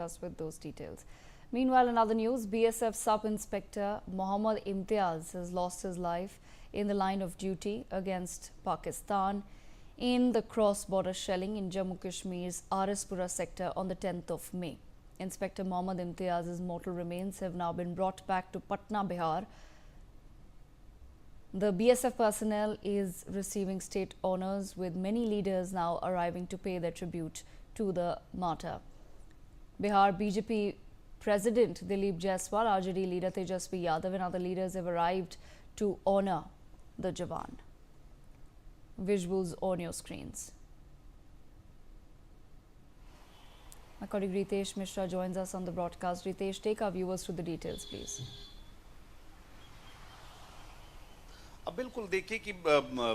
us with those details. Meanwhile, in other news, BSF Sub-Inspector Mohammad Imtiaz has lost his life in the line of duty against Pakistan in the cross-border shelling in Jammu Kashmir's Arispura sector on the 10th of May. Inspector Mohammad Imtiaz's mortal remains have now been brought back to Patna, Bihar. The BSF personnel is receiving state honours, with many leaders now arriving to pay their tribute to the martyr. Bihar BJP President Dilip Jaiswal, RJD leader Tejasvi Yadav and other leaders have arrived to honour the Jawan. Visuals on your screens. My colleague Ritesh Mishra joins us on the broadcast. Ritesh, take our viewers through the details, please. अब बिल्कुल देखिए कि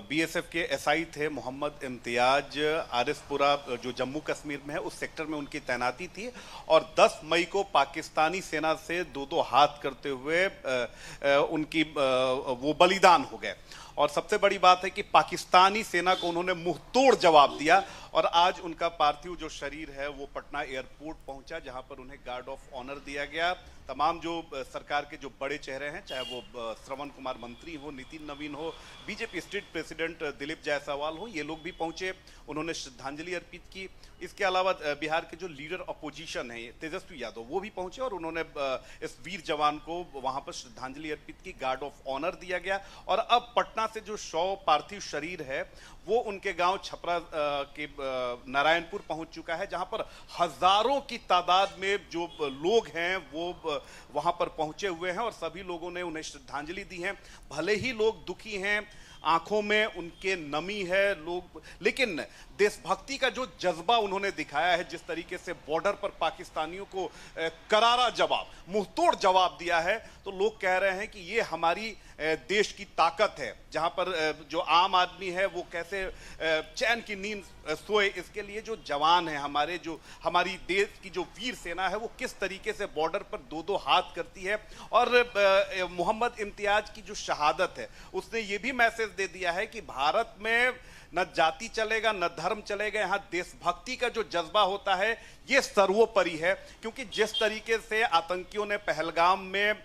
BSF के SI थे मोहम्मद इम्तियाज, आरिसपुरा जो जम्मू कश्मीर में है उस सेक्टर में उनकी तैनाती थी और 10 मई को पाकिस्तानी सेना से दो हाथ करते हुए उनकी वो बलिदान हो गए। और सबसे बड़ी बात है कि पाकिस्तानी सेना को उन्होंने मुंह तोड़ जवाब दिया और आज उनका पार्थिव जो शरीर है वो पटना एयरपोर्ट पहुंचा, जहां पर उन्हें गार्ड ऑफ ऑनर दिया गया। तमाम जो सरकार के जो बड़े चेहरे हैं, चाहे वो श्रवण कुमार मंत्री हो, नितिन नवीन हो, BJP state president Dilip Jaiswal हो, ये लोग भी पहुंचे, उन्होंने श्रद्धांजलि अर्पित की। इसके अलावा बिहार के जो लीडर अपोजिशन है तेजस्वी यादव, वो भी पहुंचे और उन्होंने इस वीर जवान को वहां पर श्रद्धांजलि अर्पित की, गार्ड ऑफ ऑनर दिया गया। और अब पटना से जो पार्थिव शरीर है वो उनके गांव छपरा के नारायणपुर पहुंच चुका है, जहां पर हजारों की तादाद में जो लोग हैं वो वहां पर पहुंचे हुए हैं और सभी लोगों ने उन्हें श्रद्धांजलि दी है। भले ही लोग दुखी हैं, आंखों में उनके नमी है लोग, लेकिन देशभक्ति का जो जज्बा उन्होंने दिखाया है, जिस तरीके से बॉर्डर पर पाकिस्तानियों को करारा जवाब, मुंहतोड़ जवाब दिया है, तो लोग कह रहे हैं कि ये हमारी देश की ताकत है। जहां पर जो आम आदमी है वो कैसे चैन की नींद सोए, इसके लिए जो जवान है हमारी देश की जो वीर सेना है वो किस तरीके से बॉर्डर पर दो हाथ करती है। और मोहम्मद इम्तियाज की जो शहादत है उसने ये भी मैसेज दे दिया है कि भारत में न जाति चलेगा न धर्म चलेगा, यहाँ देशभक्ति का जो जज्बा होता है ये सर्वोपरि है। क्योंकि जिस तरीके से आतंकियों ने पहलगाम में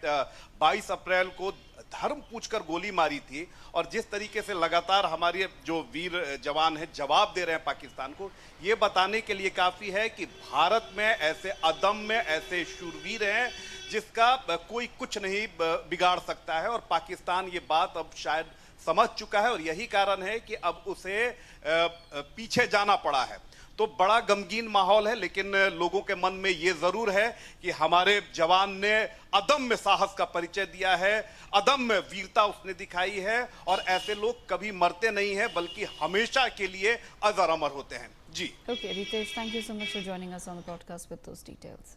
22 अप्रैल को धर्म पूछकर गोली मारी थी और जिस तरीके से लगातार हमारे जो वीर जवान हैं जवाब दे रहे हैं पाकिस्तान को, ये बताने के लिए काफी है कि भारत में ऐसे अदम्य, ऐसे शूरवीर हैं जिसका कोई कुछ नहीं बिगाड़ सकता है। और पाकिस्तान ये बात अब शायद समझ चुका है और यही कारण है कि अब उसे पीछे जाना पड़ा है। तो बड़ा गमगीन माहौल है, लेकिन लोगों के मन में ये जरूर है कि हमारे जवान ने अदम्य साहस का परिचय दिया है, अदम्य वीरता उसने दिखाई है और ऐसे लोग कभी मरते नहीं हैं बल्कि हमेशा के लिए अजर अमर होते हैं। जी। Okay, Ritesh, thank you so much for joining us on the podcast with those details.